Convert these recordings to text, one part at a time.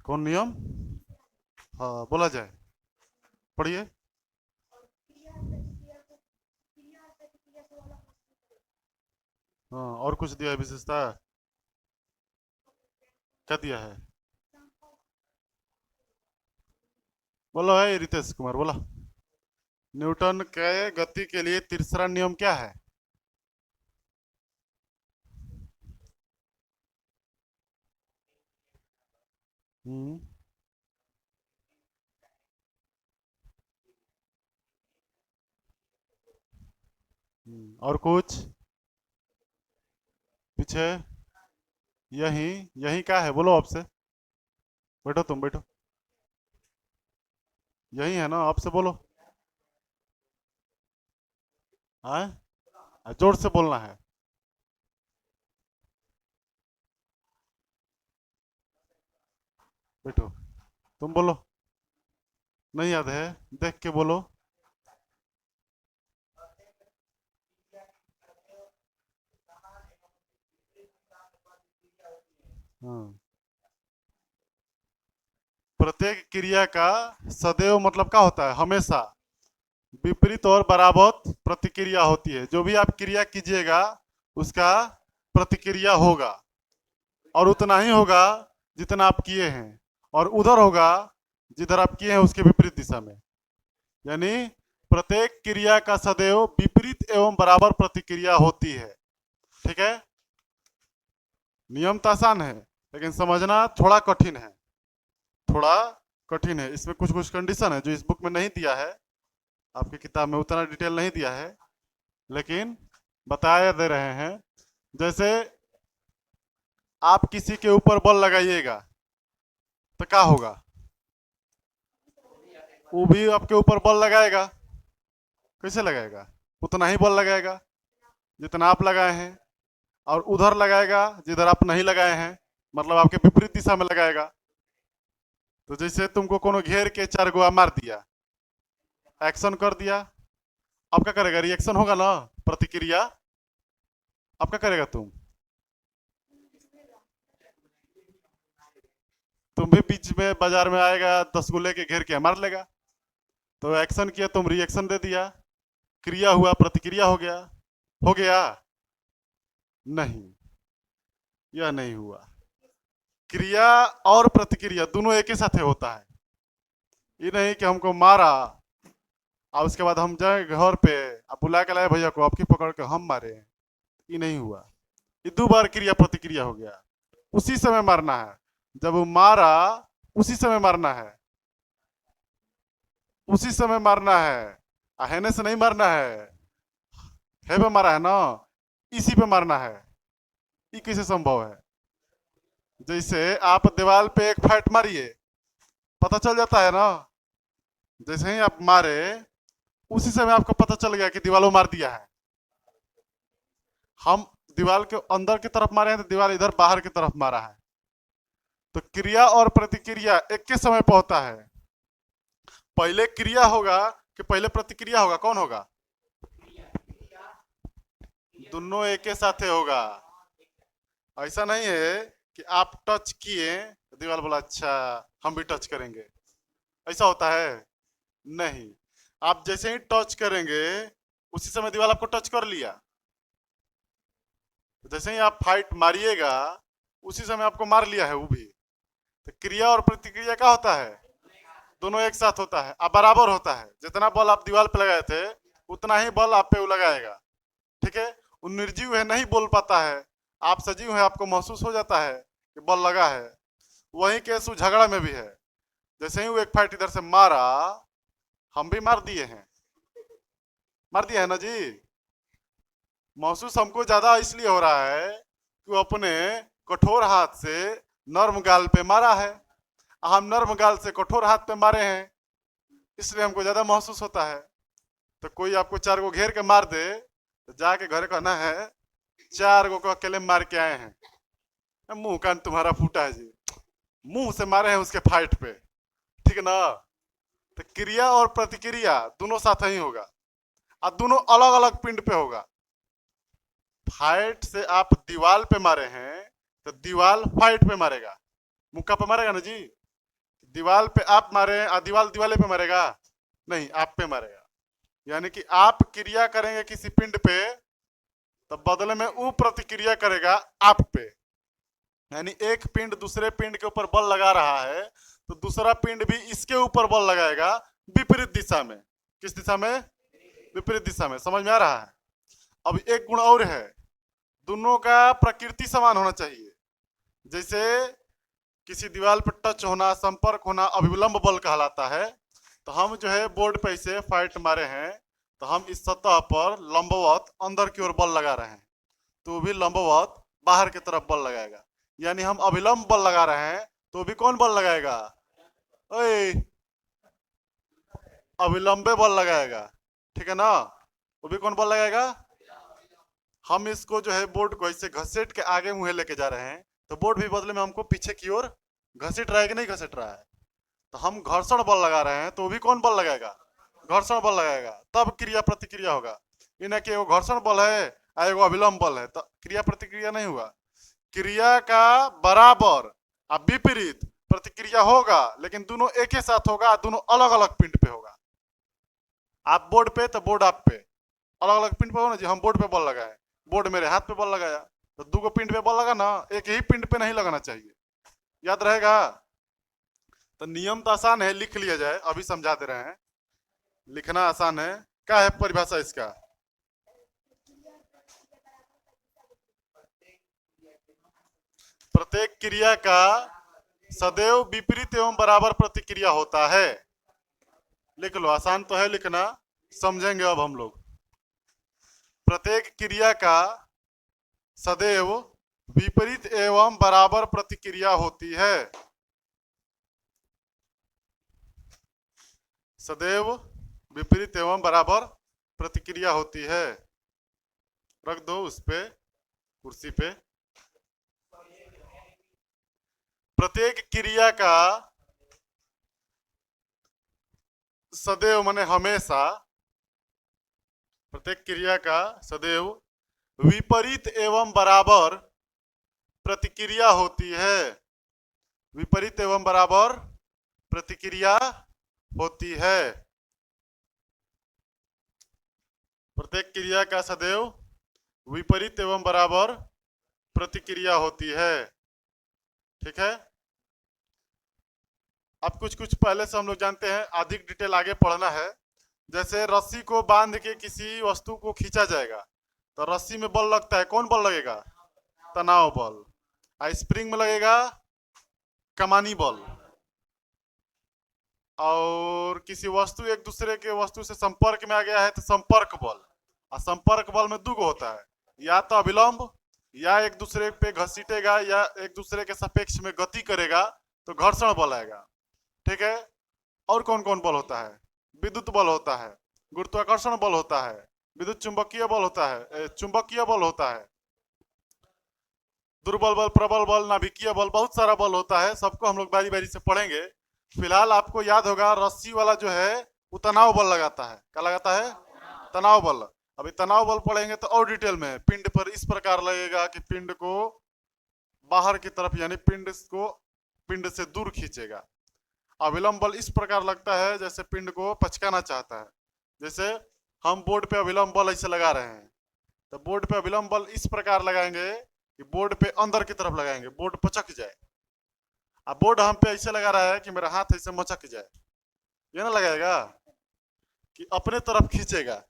कौन नियम? हाँ, बोला जाए। पढ़िए। हाँ, और कुछ दिया है विशेषता? क्या दिया है? बोलो है रितेश कुमार, बोला। न्यूटन के गति के लिए तीसरा नियम क्या है? हम्म। और कुछ पीछे? यही यही क्या है, बोलो आपसे। बैठो, तुम बैठो। यही है ना, आपसे बोलो। हाँ, जोर से बोलना है। बैठो। तुम बोलो। नहीं याद है? देख के बोलो। हाँ। प्रत्येक क्रिया का सदैव मतलब क्या होता है? हमेशा विपरीत और बराबर प्रतिक्रिया होती है। जो भी आप क्रिया कीजिएगा उसका प्रतिक्रिया होगा, और उतना ही होगा जितना आप किए हैं, और उधर होगा जिधर आप किए हैं उसके विपरीत दिशा में। यानी प्रत्येक क्रिया का सदैव विपरीत एवं बराबर प्रतिक्रिया होती है। ठीक है? नियम तो आसान है, लेकिन समझना थोड़ा कठिन है। थोड़ा कठिन है, इसमें कुछ कुछ कंडीशन है जो इस बुक में नहीं दिया है, आपकी किताब में उतना डिटेल नहीं दिया है, लेकिन बताया दे रहे हैं। जैसे आप किसी के ऊपर बल लगाइएगा तो क्या होगा? वो भी आपके ऊपर बल लगाएगा। कैसे लगाएगा? उतना ही बल लगाएगा जितना आप लगाए हैं, और उधर लगाएगा जिधर आप नहीं लगाए हैं, मतलब आपके विपरीत दिशा में लगाएगा। तो जैसे तुमको कोनो घेर के चार गोला मार दिया, एक्शन कर दिया, अब क्या करेगा? रिएक्शन होगा ना, प्रतिक्रिया। अब क्या करेगा तुम भी बीच में बाजार में आएगा, 10 को लेके घेर के मार लेगा। तो एक्शन किया, तुम रिएक्शन दे दिया, क्रिया हुआ, प्रतिक्रिया हो गया। हो गया? नहीं, यह नहीं हुआ। क्रिया और प्रतिक्रिया दोनों एक ही साथ होता है। ये नहीं कि हमको मारा और उसके बाद हम जाए घर पे, अब बुला के लाए भैया को, आपकी पकड़ के हम मारे। ये नहीं हुआ। ये 2 बार क्रिया प्रतिक्रिया हो गया। उसी समय मारना है। जब वो मारा, उसी समय मारना है। उसी समय मारना है। आहने से नहीं मारना है। है पे मारा है ना, इसी पे मारना है। ये कैसे संभव है? जैसे आप दीवार पे एक फाइट मारिए, पता चल जाता है ना। जैसे ही आप मारे, उसी समय आपको पता चल गया कि दीवार मार दिया है। हम दीवार के अंदर की तरफ मारे हैं तो दीवार इधर बाहर की तरफ मारा है। तो क्रिया और प्रतिक्रिया एक के समय पे होता है। पहले क्रिया होगा कि पहले प्रतिक्रिया होगा? कौन होगा? दोनों एक के साथ होगा। ऐसा नहीं है कि आप टच किए, दीवार बोला अच्छा हम भी टच करेंगे। ऐसा होता है? नहीं। आप जैसे ही टच करेंगे, उसी समय दीवार आपको टच कर लिया। जैसे ही आप फाइट मारिएगा, उसी समय आपको मार लिया है वो भी। तो क्रिया और प्रतिक्रिया क्या होता है? दोनों एक साथ होता है, अब बराबर होता है। जितना बल आप दीवार पे लगाए थे, उतना ही बल आप पे वो लगाएगा। ठीक है? वो निर्जीव है, नहीं बोल पाता है। आप सजीव है, आपको महसूस हो जाता है कि बल लगा है। वही केस वो झगड़ा में भी है। जैसे ही वो एक फाइट इधर से मारा, हम भी मार दिए हैं। मार दिया है ना जी। महसूस हमको ज्यादा इसलिए हो रहा है कि वो अपने कठोर हाथ से नर्म गाल पे मारा है। हम नर्म गाल से कठोर हाथ पे मारे हैं, इसलिए हमको ज्यादा महसूस होता है। तो कोई आपको 4 को घेर के मार दे, तो जाके घर कहना है 4 को अकेले मार के आए हैं। मुंह कान तुम्हारा फूटा है जी। मुंह से मारे हैं उसके फाइट पे। ठीक है ना? तो क्रिया और प्रतिक्रिया दोनों साथ ही होगा, और दोनों अलग अलग पिंड पे होगा। फाइट से आप दीवार पे मारे हैं, तो दीवार फाइट पे मारेगा, मुक्का पे मारेगा ना जी। दीवार पे आप मारे दीवार दीवाले पे मरेगा नहीं, आप पे मरेगा। यानी कि आप क्रिया करेंगे किसी पिंड पे, तो बदले में वो प्रतिक्रिया करेगा आप पे। यानी एक पिंड दूसरे पिंड के ऊपर बल लगा रहा है, तो दूसरा पिंड भी इसके ऊपर बल लगाएगा विपरीत दिशा में। किस दिशा में? विपरीत दिशा में। समझ में आ रहा है? अब एक गुण और है, दोनों का प्रकृति समान होना चाहिए। जैसे किसी दीवार पर टच होना, संपर्क होना अभिलंब बल कहलाता है। तो हम जो है बोर्ड पे इसे फाइट मारे हैं, तो हम इस सतह पर लंबवत अंदर की ओर बल लगा रहे हैं, तो वो भी लंबवत बाहर की तरफ बल लगाएगा। यानी हम अभिलंब बल लगा रहे हैं, तो भी कौन बल लगाएगा? ओए, अभिलंबे बल लगाएगा। ठीक है ना? वो भी कौन बल लगाएगा? हम इसको जो है बोर्ड को ऐसे घसीट के आगे मुंह लेके जा रहे हैं, तो बोर्ड भी बदले में हमको पीछे की ओर घसीट रहा है कि नहीं घसीट रहा है? तो हम घर्षण बल लगा रहे हैं, तो वो भी कौन बल लगाएगा? घर्षण बल लगाएगा। तब क्रिया प्रतिक्रिया होगा। ये ना कि एगो घर्षण बल है और एगो अभिलंब बल है, तो क्रिया प्रतिक्रिया नहीं हुआ। क्रिया का बराबर और विपरीत प्रतिक्रिया होगा, लेकिन दोनों एक ही साथ होगा, दोनों अलग अलग पिंड पे होगा। आप बोर्ड पे तो बोर्ड आप पे, अलग अलग पिंड पे हो ना जी। हम बोर्ड पे बल लगाए, बोर्ड मेरे हाथ पे बल लगाया, तो दो गो पिंड पे बल लगा ना, एक ही पिंड पे नहीं लगाना चाहिए। याद रहेगा? तो नियम तो आसान है, लिख लिया जाए, अभी समझा दे रहे हैं। लिखना आसान है। क्या है परिभाषा इसका? प्रत्येक क्रिया का सदैव विपरीत एवं बराबर प्रतिक्रिया होता है। लिख लो, आसान तो है लिखना, समझेंगे अब हम लोग। प्रत्येक क्रिया का सदैव विपरीत एवं बराबर प्रतिक्रिया होती है। सदैव विपरीत एवं बराबर प्रतिक्रिया होती है। रख दो उस पे, कुर्सी पे। प्रत्येक क्रिया का सदैव माने हमेशा, प्रत्येक क्रिया का सदैव विपरीत एवं बराबर प्रतिक्रिया होती है। विपरीत एवं बराबर प्रतिक्रिया होती है। प्रत्येक क्रिया का सदैव विपरीत एवं बराबर प्रतिक्रिया होती है। ठीक है? अब कुछ कुछ पहले से हम लोग जानते हैं, अधिक डिटेल आगे पढ़ना है। जैसे रस्सी को बांध के किसी वस्तु को खींचा जाएगा, तो रस्सी में बल लगता है, कौन बल लगेगा? तनाव बल। और स्प्रिंग में लगेगा कमानी बल। और किसी वस्तु एक दूसरे के वस्तु से संपर्क में आ गया है, तो संपर्क बल। और संपर्क बल में दो गो होता है, या तो अभिलंब, या एक दूसरे पे घसीटेगा, या एक दूसरे के सापेक्ष में गति करेगा, तो घर्षण बल आएगा। ठीक है? और कौन कौन बल होता है? विद्युत बल होता है, गुरुत्वाकर्षण बल होता है, विद्युत चुंबकीय बल होता है, चुंबकीय बल होता है, दुर्बल बल, प्रबल बल, नाभिकीय बल, बहुत सारा बल होता है। सबको हम लोग बारी बारी से पढ़ेंगे। फिलहाल आपको याद होगा, रस्सी वाला जो है वो तनाव बल लगाता है। क्या लगाता है? तनाव बल। अभी तनाव बल पढ़ेंगे तो और डिटेल में। पिंड पर इस प्रकार लगेगा कि पिंड को बाहर की तरफ, यानी पिंड को पिंड से दूर खींचेगा। अभिलंब बल इस प्रकार लगता है जैसे पिंड को पचकाना चाहता है। जैसे हम बोर्ड पे अभिलंब बल ऐसे लगा रहे हैं, तो बोर्ड पे अभिलंब बल इस प्रकार लगाएंगे कि बोर्ड पे अंदर की तरफ लगाएंगे, बोर्ड पचक जाए। अब बोर्ड हम पे ऐसे लगा रहा है कि मेरा हाथ ऐसे मचक जाए, ये ना लगाएगा कि अपने तरफ खींचेगा।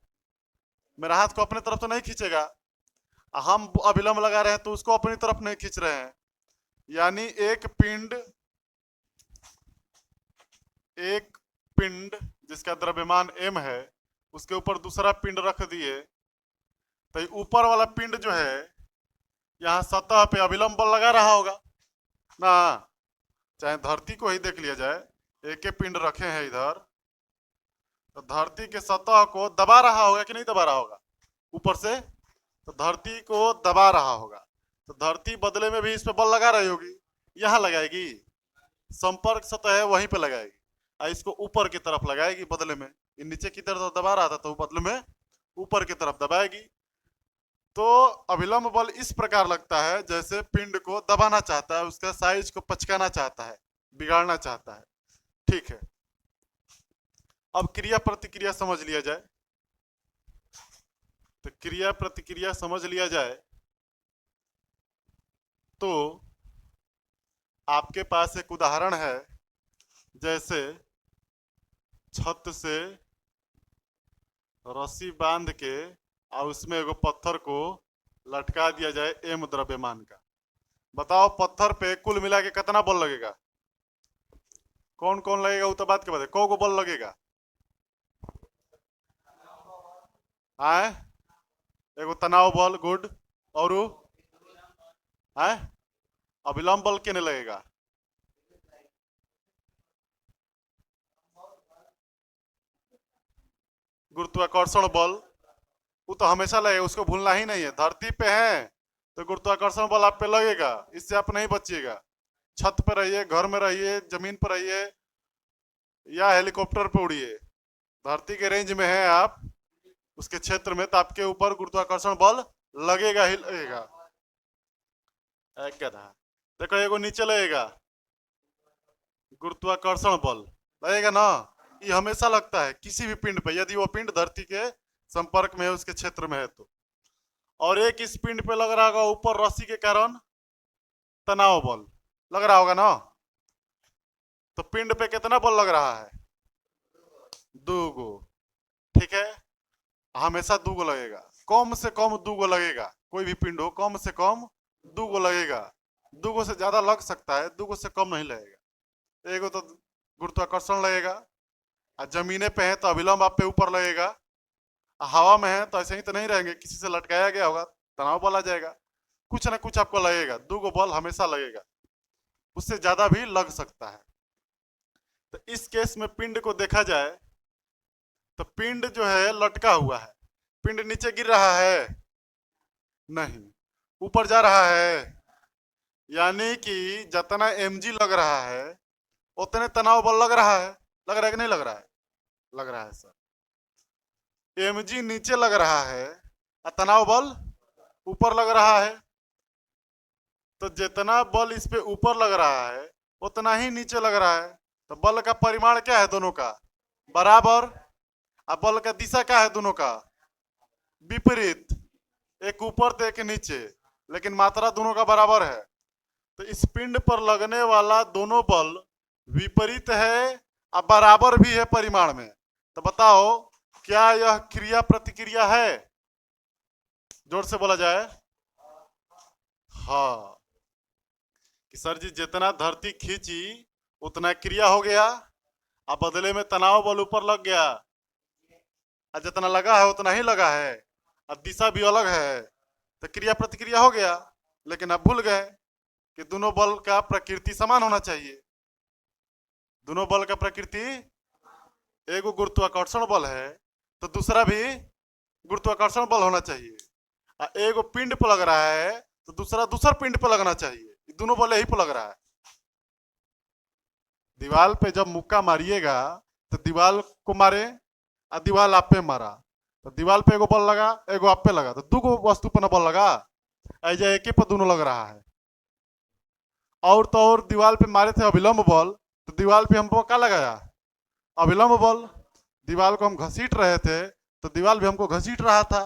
मेरा हाथ को अपने तरफ तो नहीं खींचेगा। हम अभिलंब लगा रहे हैं तो उसको अपनी तरफ नहीं खींच रहे हैं। यानी एक पिंड जिसका द्रव्यमान m है, उसके ऊपर दूसरा पिंड रख दिए, तो ऊपर वाला पिंड जो है यहाँ सतह पे अभिलंब बल लगा रहा होगा ना। चाहे धरती को ही देख लिया जाए, एक ही पिंड रखे हैं इधर, तो धरती के सतह को दबा रहा होगा कि नहीं दबा रहा होगा ऊपर से? तो धरती को दबा रहा होगा, तो धरती बदले में भी इस पे बल लगा रही होगी। यहाँ लगाएगी, संपर्क सतह है वहीं पे लगाएगी, और इसको ऊपर की तरफ लगाएगी बदले में। ये नीचे की तरफ दबा रहा था, तो बदले में ऊपर की तरफ दबाएगी। तो अभिलंब बल इस प्रकार लगता है जैसे पिंड को दबाना चाहता है, उसका साइज को पचकाना चाहता है, बिगाड़ना चाहता है। ठीक है, अब क्रिया प्रतिक्रिया समझ लिया जाए। तो क्रिया प्रतिक्रिया समझ लिया जाए तो आपके पास एक उदाहरण है, जैसे छत से रस्सी बांध के और उसमें एगो पत्थर को लटका दिया जाए एम द्रव्यमान का। बताओ पत्थर पे कुल मिला के कितना बल लगेगा? कौन कौन लगेगा वो तो बात के बाद है, को बल लगेगा? आए, एगो तनाव बल, गुड, और आए अविलंब बल के नहीं लगेगा? गुरुत्वाकर्षण बल, वो तो हमेशा लगेगा, उसको भूलना ही नहीं है। धरती पे है तो गुरुत्वाकर्षण बल आप पे लगेगा, इससे आप नहीं बचिएगा। छत पे रहिए, घर में रहिए, जमीन पर रहिए या हेलीकॉप्टर पे उड़िए, धरती के रेंज में है आप, उसके क्षेत्र में, तो आपके ऊपर गुरुत्वाकर्षण बल लगेगा ही लगेगा। गधा, देखो एगो नीचे लगेगा गुरुत्वाकर्षण बल, लगेगा ना, ये हमेशा लगता है किसी भी पिंड पे, यदि वो पिंड धरती के संपर्क में है, उसके क्षेत्र में है तो। और एक इस पिंड पे लग रहा होगा ऊपर रस्सी के कारण तनाव बल लग रहा होगा ना, तो पिंड पे कितना बल लग रहा है? दूगो, ठीक है, हमेशा दूगो लगेगा, कम से कम दूगो लगेगा, कोई भी पिंड हो कम से कम दूगो लगेगा। दूगो से ज्यादा लग सकता है, दूगो से कम नहीं लगेगा। एगो तो गुरुत्वाकर्षण लगेगा, और जमीने पे है तो अभिलंब आप पे ऊपर लगेगा, हवा में है तो ऐसे ही तो नहीं रहेंगे, किसी से लटकाया गया होगा, तनाव बल आ जाएगा, कुछ ना कुछ आपको लगेगा, दूगो बल हमेशा लगेगा, उससे ज्यादा भी लग सकता है। तो इस केस में पिंड को देखा जाए तो पिंड जो है लटका हुआ है, पिंड नीचे गिर रहा है नहीं, ऊपर जा रहा है, यानी कि जितना mg लग रहा है उतने तनाव बल लग रहा है। लग रहा है कि नहीं लग रहा है? लग रहा है सर। mg नीचे लग रहा है और तनाव बल ऊपर लग रहा है, तो जितना बल इस पे ऊपर लग रहा है उतना ही नीचे लग रहा है। तो बल का परिमाण क्या है दोनों का? बराबर। अब बल का दिशा क्या है दोनों का? विपरीत, एक ऊपर तो एक नीचे, लेकिन मात्रा दोनों का बराबर है। तो इस पिंड पर लगने वाला दोनों बल विपरीत है और बराबर भी है परिमाण में। तो बताओ क्या यह क्रिया प्रतिक्रिया है? जोर से बोला जाए। हाँ, कि सर जी जितना धरती खींची उतना क्रिया हो गया, अब बदले में तनाव बल ऊपर लग गया, और जितना लगा है उतना ही लगा है, अब दिशा भी अलग है, तो क्रिया प्रतिक्रिया हो गया। लेकिन अब भूल गए कि दोनों बल का प्रकृति समान होना चाहिए। दोनों बल का प्रकृति, एगो गुरुत्वाकर्षण बल है तो दूसरा भी गुरुत्वाकर्षण बल होना चाहिए, और एगो पिंड पर लग रहा है तो दूसरा दूसरा पिंड पर लगना चाहिए, दोनों बल यही पर लग रहा है। दीवार पे जब मुक्का मारिएगा तो दीवार को मारे और दीवार आप पे मारा, तो दीवार पे एगो बल लगा, एगो आप पे लगा, तो दो वस्तु पर न बल लगा, ऐजा एक ही पर दोनों लग रहा है। और तो और दीवार पे मारे थे अविलंब बल, तो दीवार पे हमको क्या लगाया? अविलंब बल। दीवार को हम घसीट रहे थे तो दीवार भी हमको घसीट रहा था,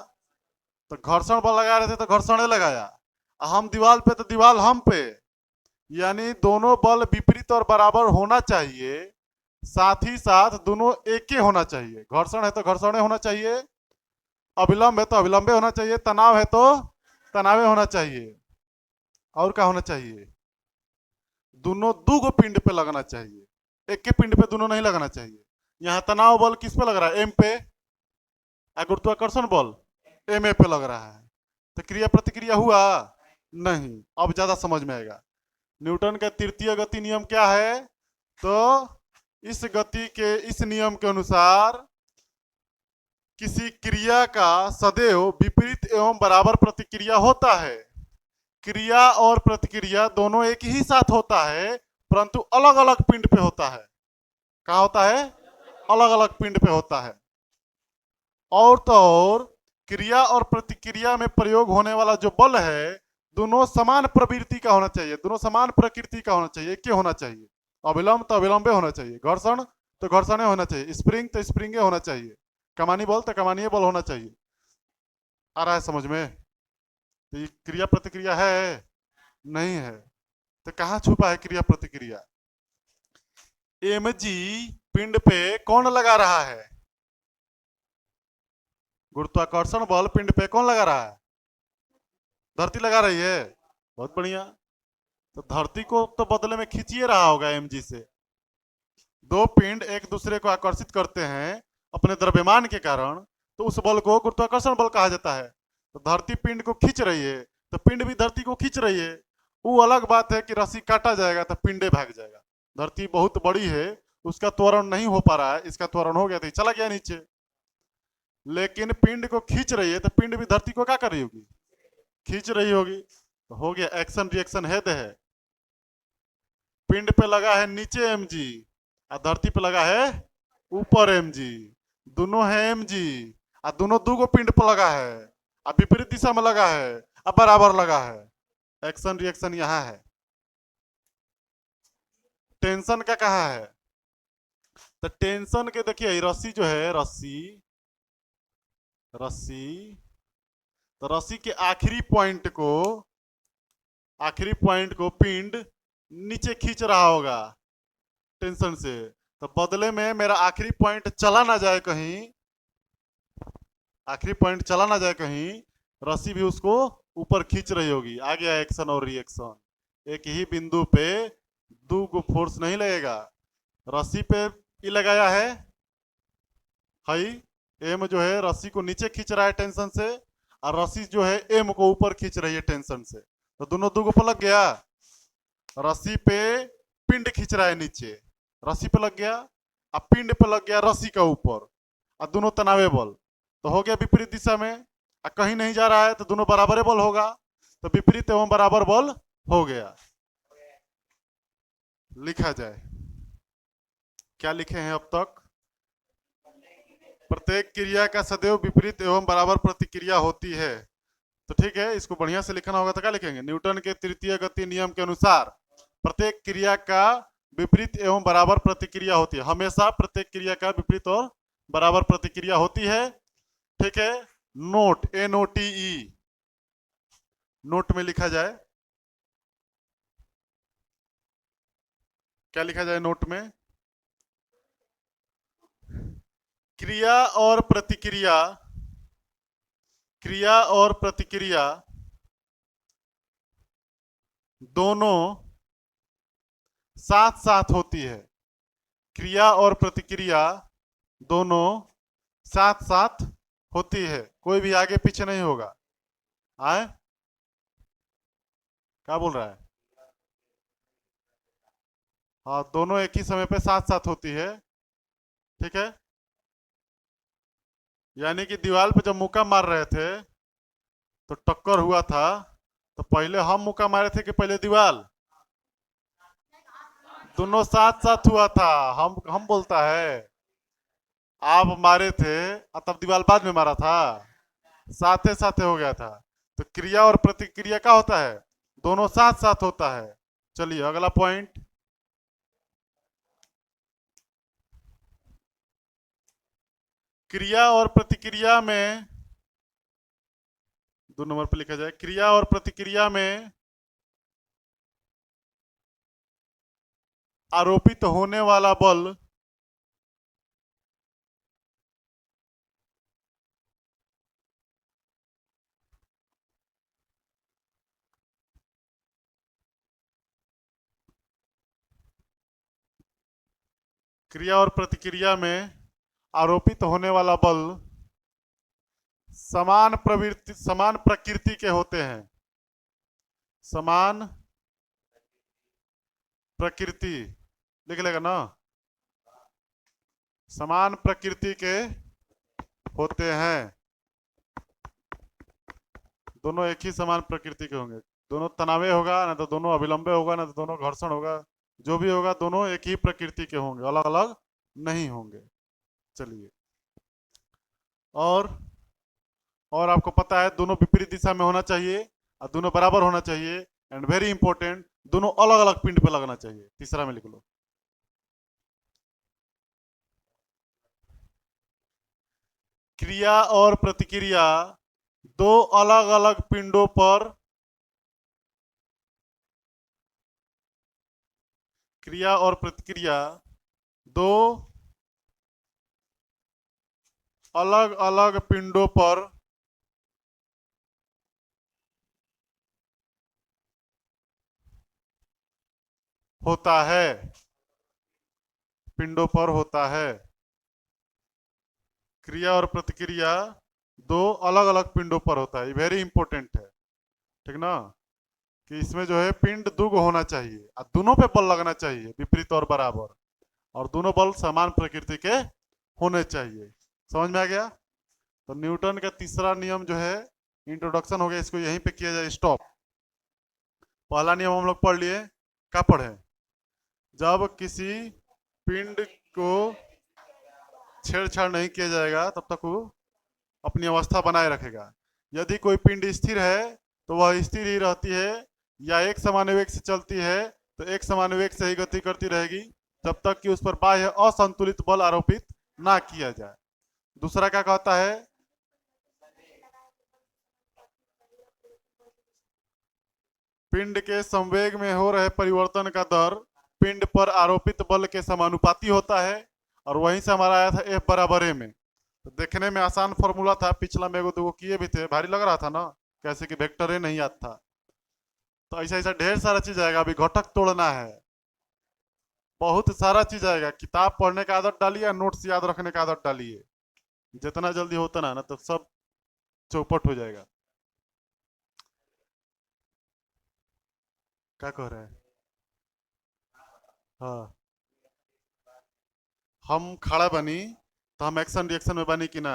तो घर्षण बल लगा रहे थे तो घर्षण लगाया, हम दीवार पे तो दीवार हम पे, यानी दोनों बल विपरीत और बराबर होना चाहिए, साथ ही साथ दोनों एक ही होना चाहिए। घर्षण है तो घर्षण होना चाहिए, अविलंब है तो अविलंबे होना चाहिए, तनाव है तो तनावे होना चाहिए, और क्या होना चाहिए? दोनों दूगो पिंड पे लगना चाहिए, एक के पिंड पे दोनों नहीं लगना चाहिए। यहाँ तनाव बल किस पे लग रहा है? एम पे, और गुरुत्वाकर्षण बल एम ए पे लग रहा है, तो क्रिया प्रतिक्रिया हुआ नहीं। अब ज्यादा समझ में आएगा। न्यूटन का तृतीय गति नियम क्या है? तो इस गति के इस नियम के अनुसार किसी क्रिया का सदैव विपरीत एवं बराबर प्रतिक्रिया होता है। क्रिया और प्रतिक्रिया दोनों एक ही साथ होता है, परंतु अलग अलग पिंड पे होता है। कहाँ होता है? अलग अलग पिंड पे होता है। और तो और क्रिया और प्रतिक्रिया में प्रयोग होने वाला जो बल है दोनों समान प्रवृत्ति का होना चाहिए, दोनों समान प्रकृति का होना चाहिए, एक ही होना चाहिए। अविलंब तो अविलंबे होना चाहिए, घर्षण तो घर्षणे होना चाहिए, स्प्रिंग तो स्प्रिंगे होना चाहिए, कमानी बल तो कमानीय बल होना चाहिए। आ रहा है समझ में? तो ये क्रिया प्रतिक्रिया है? नहीं है। तो कहाँ छुपा है क्रिया प्रतिक्रिया? mg पिंड पे कौन लगा रहा है? गुरुत्वाकर्षण बल पिंड पे कौन लगा रहा है? धरती लगा रही है। बहुत बढ़िया। तो धरती को तो बदले में खींचिए रहा होगा mg से। दो पिंड एक दूसरे को आकर्षित करते हैं अपने द्रव्यमान के कारण, तो उस बल को गुरुत्वाकर्षण बल कहा जाता है। तो धरती पिंड को खींच रही है, तो पिंड भी धरती को खींच रही है। वो अलग बात है कि रस्सी काटा जाएगा तो पिंडे भाग जाएगा। धरती बहुत बड़ी है, उसका त्वरण नहीं हो पा रहा है, इसका त्वरण हो गया तो चला गया नीचे। लेकिन पिंड को खींच रही है तो पिंड भी धरती को क्या कर रही होगी? खींच रही होगी। तो हो गया एक्शन रिएक्शन हेड है। पिंड पे लगा है नीचे mg और धरती पे लगा है ऊपर mg। दोनों है mg और दोनों दो पिंड पे लगा है और विपरीत दिशा में लगा है और बराबर लगा है। एक्शन रिएक्शन यहाँ है। टेंशन का कहा है? तो टेंशन के देखिए रस्सी जो है, रस्सी रस्सी तो रस्सी के आखिरी पॉइंट को पिंड नीचे खींच रहा होगा टेंशन से। तो बदले में मेरा आखिरी पॉइंट चला ना जाए कहीं, आखिरी पॉइंट चला ना जाए कहीं, रस्सी भी उसको ऊपर खींच रही होगी। आ गया एक्शन और रिएक्शन। एक ही बिंदु पे दो को फोर्स नहीं लगेगा। रस्सी पे ई लगाया है हाई, एम जो है रस्सी को नीचे खींच रहा है टेंशन से, और रस्सी जो है एम को ऊपर खींच रही है टेंशन से। तो दोनों दो को लग गया। रस्सी पे पिंड खींच रहा है नीचे, रस्सी पे लग गया, अब पिंड पे लग गया रस्सी का ऊपर, और दोनों तनावे बल। तो हो गया विपरीत दिशा में, और कहीं नहीं जा रहा है तो दोनों बराबर बल होगा। तो विपरीत एवं बराबर बल हो गया। लिखा जाए, क्या लिखे हैं अब तक? प्रत्येक क्रिया का सदैव विपरीत एवं बराबर प्रतिक्रिया होती है। तो ठीक है, इसको बढ़िया से लिखना होगा। तो क्या लिखेंगे? न्यूटन के तृतीय गति नियम के अनुसार प्रत्येक क्रिया का विपरीत एवं बराबर प्रतिक्रिया होती है। हमेशा प्रत्येक क्रिया का विपरीत और बराबर प्रतिक्रिया होती है। ठीक है। नोट, NOTE, नोट में लिखा जाए, क्या लिखा जाए नोट में? क्रिया और प्रतिक्रिया, क्रिया और प्रतिक्रिया दोनों साथ साथ होती है। क्रिया और प्रतिक्रिया दोनों साथ साथ होती है, कोई भी आगे पीछे नहीं होगा। आए, क्या बोल रहा है? हाँ, दोनों एक ही समय पे साथ साथ होती है। ठीक है। यानी कि दीवार पे जब मुक्का मार रहे थे तो टक्कर हुआ था, तो पहले हम मुक्का मारे थे कि पहले दीवार? दोनों साथ साथ हुआ था। हम बोलता है आप मारे थे और तब दीवार बाद में मारा था, साथे साथे हो गया था। तो क्रिया और प्रतिक्रिया क्या होता है? दोनों साथ साथ होता है। चलिए अगला पॉइंट। क्रिया और प्रतिक्रिया में 2 नंबर पर लिखा जाए, क्रिया और प्रतिक्रिया में आरोपित होने वाला बल क्रिया और प्रतिक्रिया में आरोपित होने वाला बल समान प्रकृति के होते हैं। समान प्रकृति लिख लेगा ना? समान प्रकृति के होते हैं। दोनों एक ही समान प्रकृति के होंगे। दोनों तनावे होगा, ना तो दोनों अविलंबे होगा, ना तो दोनों घर्षण होगा। जो भी होगा दोनों एक ही प्रकृति के होंगे, अलग अलग नहीं होंगे। चलिए, और आपको पता है दोनों विपरीत दिशा में होना चाहिए और दोनों बराबर होना चाहिए, एंड वेरी इंपॉर्टेंट दोनों अलग अलग पिंड पे लगना चाहिए। तीसरा में लिख लो, क्रिया और प्रतिक्रिया दो अलग अलग पिंडों पर, क्रिया और प्रतिक्रिया दो अलग अलग पिंडों पर होता है, पिंडों पर होता है। क्रिया और प्रतिक्रिया दो अलग अलग पिंडों पर होता है, ये वेरी इंपॉर्टेंट है, ठीक ना। कि इसमें जो है पिंड दुगो होना चाहिए और दोनों पे बल लगना चाहिए विपरीत और बराबर, और दोनों बल समान प्रकृति के होने चाहिए। समझ में आ गया? तो न्यूटन का तीसरा नियम जो है, इंट्रोडक्शन हो गया, इसको यहीं पे किया जाए स्टॉप। पहला नियम हम लोग पढ़ लिए, क्या पढ़े? जब किसी पिंड को छेड़छाड़ नहीं किया जाएगा तब तक वो अपनी अवस्था बनाए रखेगा। यदि कोई पिंड स्थिर है तो वह स्थिर ही रहती है, या एक समान वेग से चलती है तो एक समान वेग से ही गति करती रहेगी जब तक कि उस पर बाह्य असंतुलित बल आरोपित ना किया जाए। दूसरा क्या कहता है? पिंड के संवेग में हो रहे परिवर्तन का दर पिंड पर आरोपित बल के समानुपाती होता है, और वहीं से हमारा आया था F बराबर A में। तो देखने में आसान फॉर्मूला था, पिछला में एगो दो किए भी थे, भारी लग रहा था ना, कैसे कि वेक्टर ए नहीं याद था। तो ऐसा ऐसा ढेर सारा चीज आएगा, अभी घटक तोड़ना है, बहुत सारा चीज आएगा। किताब पढ़ने का आदत डालिए, नोट्स याद रखने का आदत डालिए, जितना जल्दी होता ना तो सब चौपट हो जाएगा। क्या कह रहे हैं? हाँ, हम खड़ा बनी तो हम एक्शन रिएक्शन में बनी कि ना?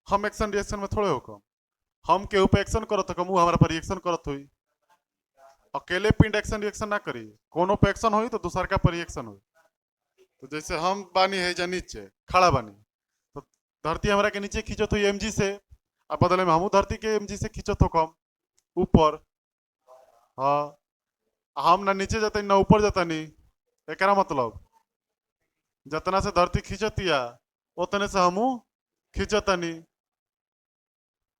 हम एक्शन रिएक्शन में थोड़े हो कम, हम के ऊपर एक्शन करत कम, वो हमारा पर रिएक्शन करत हुई। अकेले पिंड एक्शन रिएक्शन ना करी, कोनो पे एक्शन हुई तो दूसर का पर रिएक्शन हुई। तो जैसे हम बानी है जा नीचे खड़ा बानी, तो धरती हमारा के नीचे खींचत हुई एमजी से, अब बदले में हम धरती के एमजी से खींचत हो कम ऊपर। हाँ, हम ना नीचे जाते ना ऊपर जाता नहीं, एक मतलब जितना से धरती खींचतिया उतने से हमू खींचतनी।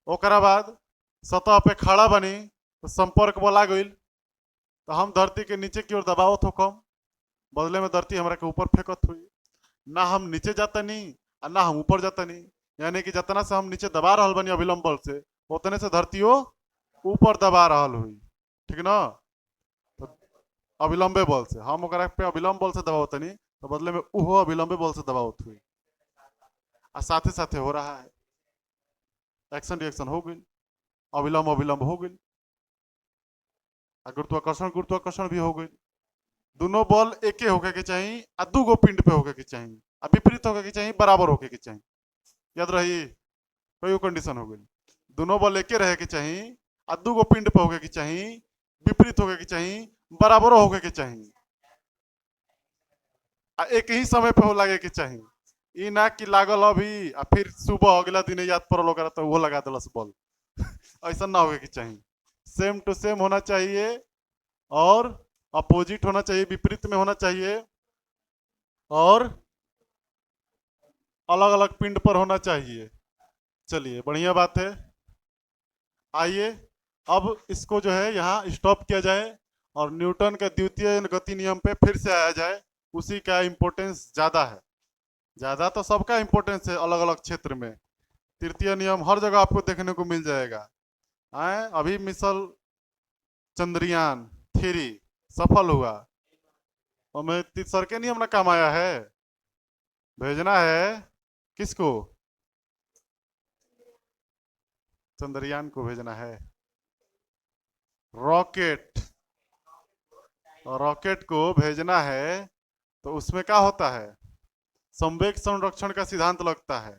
ओकरा बाद सतह पे खड़ा बनी तो संपर्क बल आ गई, तो हम धरती के नीचे की ओर दबावत हो कम, बदले में धरती हमारा के ऊपर फेंकत हुई। ना हम नीचे जाता नहीं और ना हम ऊपर जाता नहीं, यानी कि जितना से हम नीचे दबा रहा बनी अभिलंब बल से, उतने से धरतियों ऊपर दबा रहा हुई, ठीक ना। तो अभिलंबे बल से हम ओकरा पे अभिलंब बल से दबावत नहीं, तो बदले में उहो अभिलंबे बल से दबावत हुई, और साथे साथे हो रहा है, एक्शन रिएक्शन हो गई, अभिलंब अभिलंब हो गई, गुरुत्वाकर्षण गुरुत्वाकर्षण भी हो गई। दोनों बल एके होके के चाहिए, आ दूगो पिंड पे होके के चाहिए, आ विपरीत होके के चाहिए, बराबर होके के चाहिए। याद रही, कोई कंडीशन हो गई। दोनों बल एके रहे के चाहिए, आ दूगो पिंड पे होके के चाहिए, विपरीत होके के चाहिए, बराबर होके के चाहिए, आ एक ही समय पे हो लगे के चाहिए। ई ना कि लागल अभी आ फिर सुबह अगला दिन याद पड़ल ओकरा तो वो लगा दिलस बल ऐसा ना होके के चाहिए, सेम टू सेम होना चाहिए, और अपोजिट होना चाहिए, विपरीत में होना चाहिए, और अलग अलग पिंड पर होना चाहिए। चलिए बढ़िया बात है। आइए अब इसको जो है यहाँ स्टॉप किया जाए और न्यूटन के द्वितीय गति नियम पे फिर से आया जाए। उसी का इम्पोर्टेंस ज़्यादा है, ज़्यादा तो सबका इम्पोर्टेंस है अलग अलग क्षेत्र में। तृतीय नियम हर जगह आपको देखने को मिल जाएगा। आए अभी मिसल चंद्रयान 3 सफल हुआ, और मैं तीसर के नियम ना काम आया है, भेजना है किसको? चंद्रयान को भेजना है, रॉकेट, और रॉकेट को भेजना है तो उसमें क्या होता है? संवेग संरक्षण का सिद्धांत लगता है।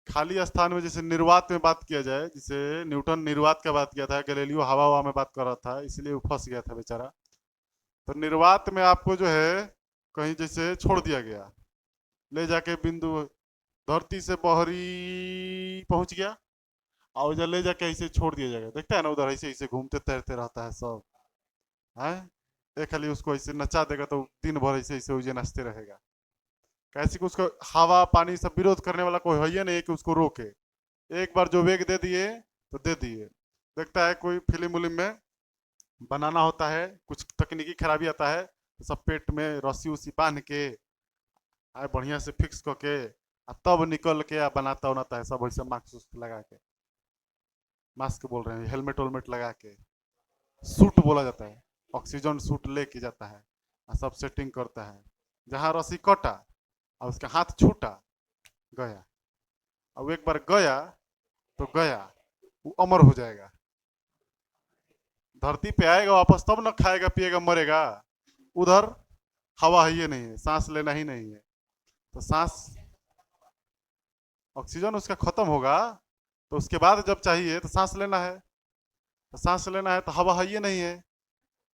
खाली स्थान में जैसे निर्वात में बात किया जाए, जिसे न्यूटन निर्वात का बात किया था, गैलीलियो हवा हवा में बात कर रहा था, इसलिए वो फंस गया था बेचारा। तो निर्वात में आपको जो है कहीं जैसे छोड़ दिया गया, ले जाके बिंदु धरती से बहरी पहुंच गया, और उधर ले जाके ऐसे छोड़ दिया जाएगा, देखता है ना उधर ऐसे ऐसे घूमते तैरते रहता है सब है। एक खाली उसको ऐसे नचा देगा तो दिन भर ऐसे ऐसे उजे नाचते रहेगा। कैसे कि उसको हवा पानी सब विरोध करने वाला कोई है ही नहीं कि उसको रोके। एक बार जो वेग दे दिए तो दे दिए। देखता है कोई फिल्म उलिम में बनाना होता है, कुछ तकनीकी खराबी आता है तो सब पेट में रस्सी उसी बांध के आए बढ़िया से फिक्स करके तब निकल के बनाता उनाता है सब वैसे मास्क उस्क लगा के। मास्क बोल रहे हैं, हेलमेट वेलमेट लगा के, सूट बोला जाता है, ऑक्सीजन सूट लेके जाता है और सब सेटिंग करता है। जहाँ रस्सी कटा और उसका हाथ छूटा, गया। अब एक बार गया तो गया, वो अमर हो जाएगा। धरती पे आएगा वापस तब न खाएगा पिएगा मरेगा। उधर हवा है ही नहीं है, सांस लेना ही नहीं है, तो सांस ऑक्सीजन उसका खत्म होगा तो उसके बाद जब चाहिए तो सांस लेना है, तो सांस लेना है तो हवा है ही नहीं है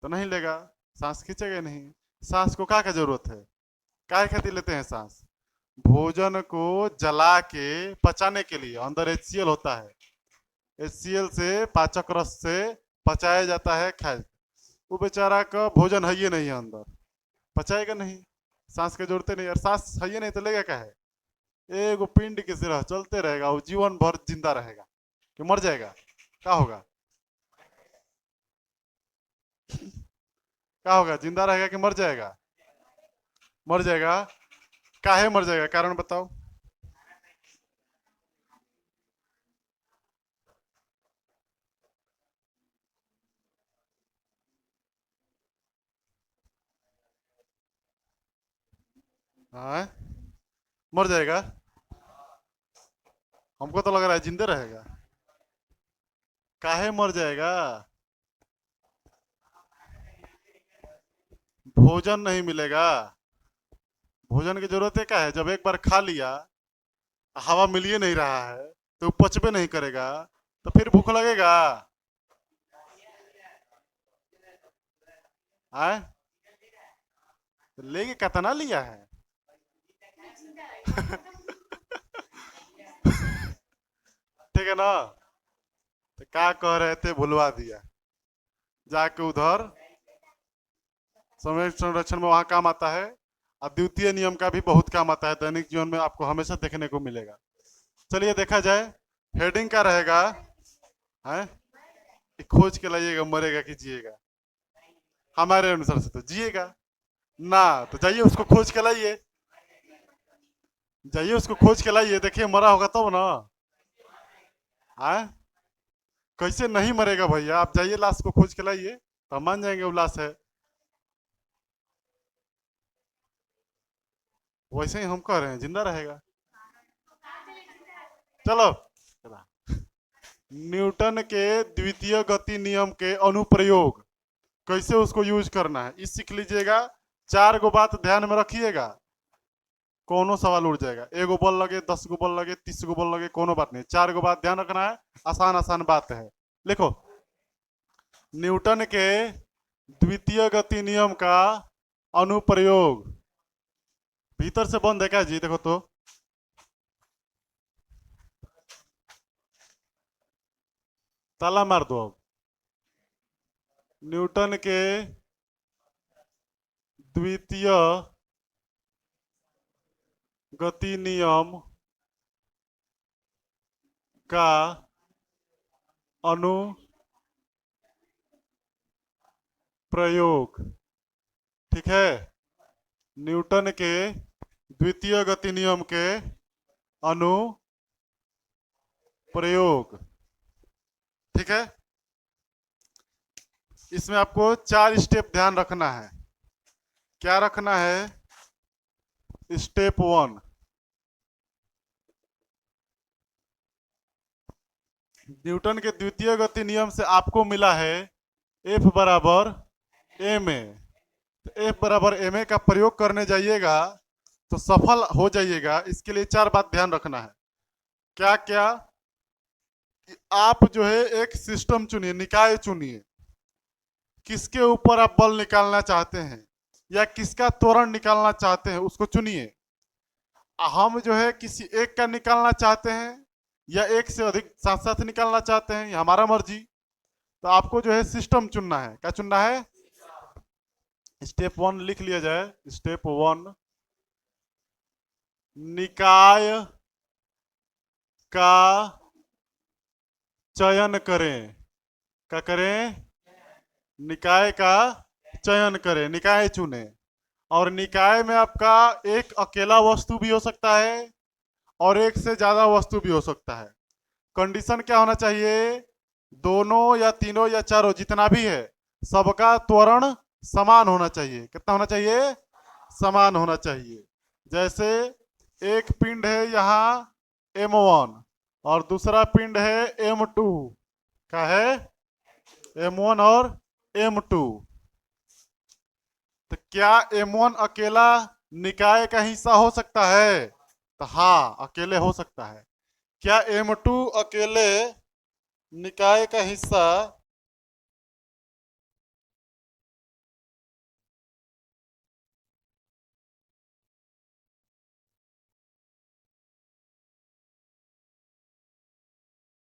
तो नहीं लेगा, सांस खींचेगा नहीं। सांस को क्या का जरूरत है, काय खातिर लेते हैं सांस? भोजन को जला के पचाने के लिए। अंदर HCl होता है, HCl से पाचक रस से पचाया जाता है खाए। वो बेचारा का भोजन है ही नहीं है अंदर, पचाएगा नहीं, सांस की जरूरत नहीं। और सांस है ही नहीं तो लेगा क्या है? एगो पिंड की तरह चलते रहेगा, वो जीवन भर जिंदा रहेगा कि मर जाएगा? क्या होगा? क्या होगा, जिंदा रहेगा कि मर जाएगा? मर जाएगा। काहे मर जाएगा, कारण बताओ। हाँ, मर जाएगा। हमको तो लग रहा है जिंदे रहेगा। काहे मर जाएगा? भोजन नहीं मिलेगा। भोजन की जरूरत है क्या है? जब एक बार खा लिया, हवा मिल ही नहीं रहा है तो पचबे नहीं करेगा, तो फिर भूख लगेगा। आए, तो लेके कितना लिया है? ठीक है ना? तो क्या कह रहे थे, भुलवा दिया। जाके उधर समय संरक्षण में वहां काम आता है। और द्वितीय नियम का भी बहुत काम आता है, दैनिक जीवन में आपको हमेशा देखने को मिलेगा। चलिए देखा जाए, हेडिंग का रहेगा है कि खोज के लाइएगा मरेगा कि जिएगा। हमारे अनुसार से तो जिएगा ना, तो जाइए उसको खोज के लाइए। जाइए उसको खोज के लाइए, देखिए मरा होगा तब ना। हाँ, कैसे नहीं मरेगा भैया? आप जाइए लाश को खोज के लाइए तो हम मान जाएंगे वो लाश है। वैसे ही हम कह रहे हैं जिंदा रहेगा। चलो, न्यूटन के द्वितीय गति नियम के अनुप्रयोग, कैसे उसको यूज करना है इस सीख लीजिएगा। 4 गो बात ध्यान में रखिएगा, कोनो सवाल उड़ जाएगा। एगो बॉल लगे, 10 गो बॉल लगे, 30 गो बॉल लगे, कोनो बात नहीं, 4 गो बात ध्यान रखना है। आसान आसान बात है, लिखो। न्यूटन के द्वितीय गति नियम का अनुप्रयोग। भीतर से बंद है क्या जी? देखो तो, ताला मार दो अब। न्यूटन के द्वितीय गति नियम का अनुप्रयोग। ठीक है, न्यूटन के द्वितीय गति नियम के अनुप्रयोग। ठीक है, इसमें आपको 4 स्टेप ध्यान रखना है। क्या रखना है? स्टेप 1, न्यूटन के द्वितीय गति नियम से आपको मिला है F बराबर ma। तो F बराबर ma का प्रयोग करने जाइएगा तो सफल हो जाइएगा। इसके लिए 4 बात ध्यान रखना है। क्या क्या? कि आप जो है एक सिस्टम चुनिए, निकाय चुनिए, किसके ऊपर आप बल निकालना चाहते हैं या किसका त्वरण निकालना चाहते हैं उसको चुनिए। हम जो है किसी एक का निकालना चाहते हैं या एक से अधिक साथ साथ निकालना चाहते हैं, ये हमारा मर्जी। तो आपको जो है सिस्टम चुनना है। क्या चुनना है? स्टेप 1 लिख लिया जाए। स्टेप 1, निकाय का चयन करें। क्या करें? निकाय का चयन करें, निकाय चुने। और निकाय में आपका एक अकेला वस्तु भी हो सकता है और एक से ज्यादा वस्तु भी हो सकता है। कंडीशन क्या होना चाहिए? दोनों या तीनों या चारों जितना भी है सबका त्वरण समान होना चाहिए। कितना होना चाहिए? समान होना चाहिए। जैसे एक पिंड है यहाँ M1 और दूसरा पिंड है M2 का है M1 और M2। तो क्या M1 अकेला निकाय का हिस्सा हो सकता है? तो हाँ, अकेले हो सकता है। क्या M2 अकेले निकाय का हिस्सा